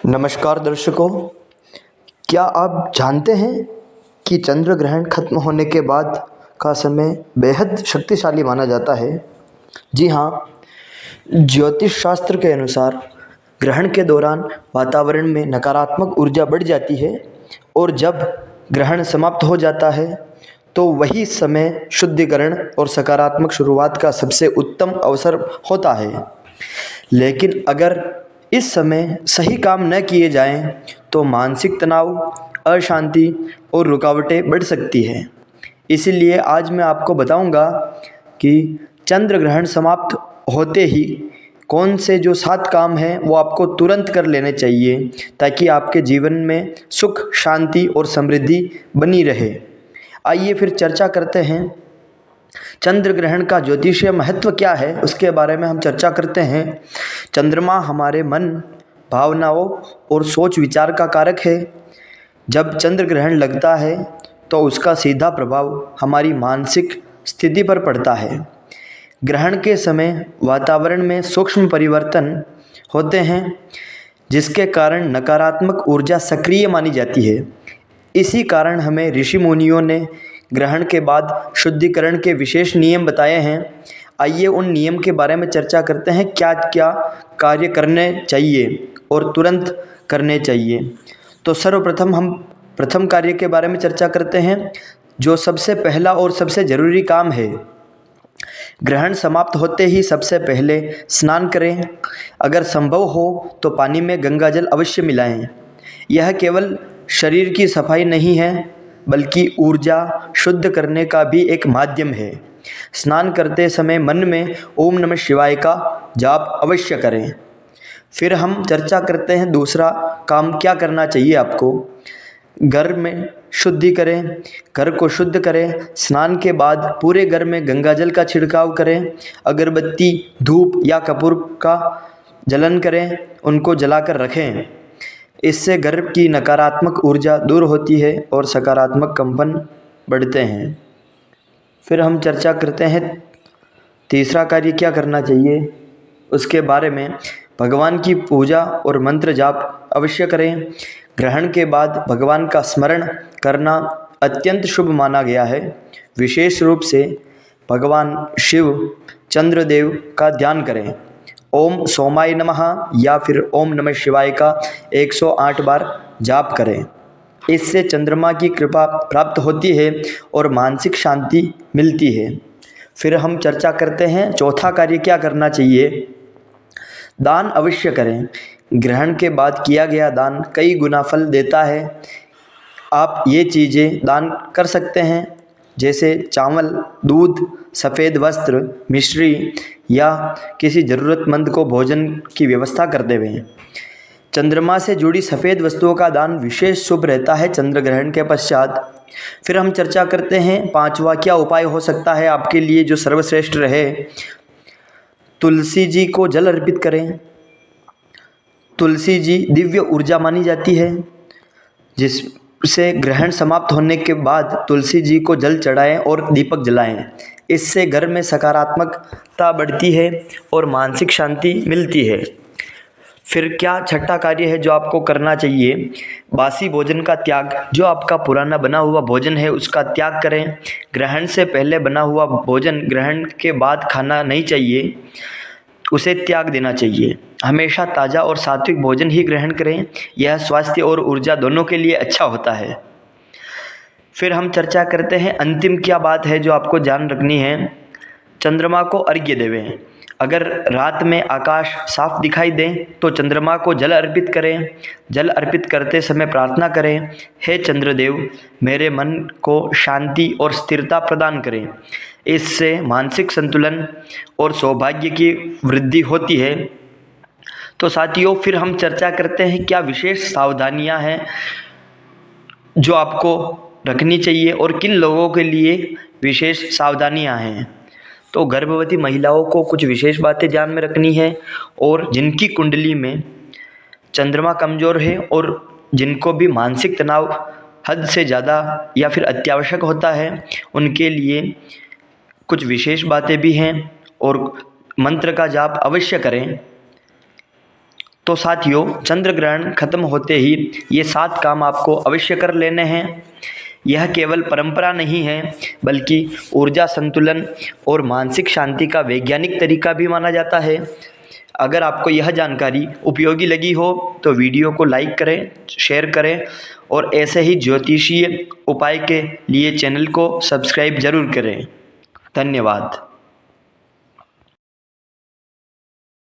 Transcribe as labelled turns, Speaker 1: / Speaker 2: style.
Speaker 1: नमस्कार दर्शकों, क्या आप जानते हैं कि चंद्र ग्रहण खत्म होने के बाद का समय बेहद शक्तिशाली माना जाता है। जी हाँ, ज्योतिष शास्त्र के अनुसार ग्रहण के दौरान वातावरण में नकारात्मक ऊर्जा बढ़ जाती है और जब ग्रहण समाप्त हो जाता है तो वही समय शुद्धिकरण और सकारात्मक शुरुआत का सबसे उत्तम अवसर होता है। लेकिन अगर इस समय सही काम न किए जाएं तो मानसिक तनाव, अशांति और रुकावटें बढ़ सकती हैं। इसीलिए आज मैं आपको बताऊंगा कि चंद्र ग्रहण समाप्त होते ही कौन से जो 7 काम हैं वो आपको तुरंत कर लेने चाहिए ताकि आपके जीवन में सुख, शांति और समृद्धि बनी रहे। आइए फिर चर्चा करते हैं। चंद्र ग्रहण का ज्योतिषीय महत्व क्या है उसके बारे में हम चर्चा करते हैं। चंद्रमा हमारे मन, भावनाओं और सोच विचार का कारक है। जब चंद्र ग्रहण लगता है तो उसका सीधा प्रभाव हमारी मानसिक स्थिति पर पड़ता है। ग्रहण के समय वातावरण में सूक्ष्म परिवर्तन होते हैं जिसके कारण नकारात्मक ऊर्जा सक्रिय मानी जाती है। इसी कारण हमें ऋषि मुनियों ने ग्रहण के बाद शुद्धिकरण के विशेष नियम बताए हैं। आइए उन नियम के बारे में चर्चा करते हैं, क्या क्या कार्य करने चाहिए और तुरंत करने चाहिए। तो सर्वप्रथम हम प्रथम कार्य के बारे में चर्चा करते हैं, जो सबसे पहला और सबसे ज़रूरी काम है। ग्रहण समाप्त होते ही सबसे पहले स्नान करें। अगर संभव हो तो पानी में गंगा जल अवश्य मिलाएं। यह केवल शरीर की सफाई नहीं है बल्कि ऊर्जा शुद्ध करने का भी एक माध्यम है। स्नान करते समय मन में ओम नमः शिवाय का जाप अवश्य करें। फिर हम चर्चा करते हैं दूसरा काम क्या करना चाहिए आपको। घर में शुद्धि करें, घर को शुद्ध करें। स्नान के बाद पूरे घर में गंगा जल का छिड़काव करें। अगरबत्ती, धूप या कपूर का जलन करें, उनको जलाकर रखें। इससे घर की नकारात्मक ऊर्जा दूर होती है और सकारात्मक कंपन बढ़ते हैं। फिर हम चर्चा करते हैं तीसरा कार्य क्या करना चाहिए उसके बारे में। भगवान की पूजा और मंत्र जाप अवश्य करें। ग्रहण के बाद भगवान का स्मरण करना अत्यंत शुभ माना गया है। विशेष रूप से भगवान शिव, चंद्रदेव का ध्यान करें। ओम सोमाय नमः या फिर ओम नमः शिवाय का 108 बार जाप करें। इससे चंद्रमा की कृपा प्राप्त होती है और मानसिक शांति मिलती है। फिर हम चर्चा करते हैं चौथा कार्य क्या करना चाहिए। दान अवश्य करें। ग्रहण के बाद किया गया दान कई गुना फल देता है। आप ये चीज़ें दान कर सकते हैं जैसे चावल, दूध, सफ़ेद वस्त्र, मिश्री या किसी ज़रूरतमंद को भोजन की व्यवस्था कर देवें। चंद्रमा से जुड़ी सफ़ेद वस्तुओं का दान विशेष शुभ रहता है चंद्र ग्रहण के पश्चात। फिर हम चर्चा करते हैं पांचवा क्या उपाय हो सकता है आपके लिए जो सर्वश्रेष्ठ रहे। तुलसी जी को जल अर्पित करें। तुलसी जी दिव्य ऊर्जा मानी जाती है, जिससे ग्रहण समाप्त होने के बाद तुलसी जी को जल चढ़ाएं और दीपक जलाएं। इससे घर में सकारात्मकता बढ़ती है और मानसिक शांति मिलती है। फिर क्या छठा कार्य है जो आपको करना चाहिए। बासी भोजन का त्याग। जो आपका पुराना बना हुआ भोजन है उसका त्याग करें। ग्रहण से पहले बना हुआ भोजन ग्रहण के बाद खाना नहीं चाहिए, उसे त्याग देना चाहिए। हमेशा ताज़ा और सात्विक भोजन ही ग्रहण करें। यह स्वास्थ्य और ऊर्जा दोनों के लिए अच्छा होता है। फिर हम चर्चा करते हैं अंतिम क्या बात है जो आपको ध्यान रखनी है। चंद्रमा को अर्घ्य देवें। अगर रात में आकाश साफ दिखाई दे तो चंद्रमा को जल अर्पित करें। जल अर्पित करते समय प्रार्थना करें, हे चंद्रदेव, मेरे मन को शांति और स्थिरता प्रदान करें। इससे मानसिक संतुलन और सौभाग्य की वृद्धि होती है। तो साथियों, फिर हम चर्चा करते हैं क्या विशेष सावधानियां हैं जो आपको रखनी चाहिए और किन लोगों के लिए विशेष सावधानियां हैं। तो गर्भवती महिलाओं को कुछ विशेष बातें ध्यान में रखनी है, और जिनकी कुंडली में चंद्रमा कमज़ोर है और जिनको भी मानसिक तनाव हद से ज़्यादा या फिर अत्यावश्यक होता है उनके लिए कुछ विशेष बातें भी हैं। और मंत्र का जाप अवश्य करें। तो साथियों, चंद्र ग्रहण खत्म होते ही ये 7 काम आपको अवश्य कर लेने हैं। यह केवल परंपरा नहीं है, बल्कि ऊर्जा संतुलन और मानसिक शांति का वैज्ञानिक तरीका भी माना जाता है। अगर आपको यह जानकारी उपयोगी लगी हो तो वीडियो को लाइक करें, शेयर करें और ऐसे ही ज्योतिषीय उपाय के लिए चैनल को सब्सक्राइब जरूर करें। धन्यवाद।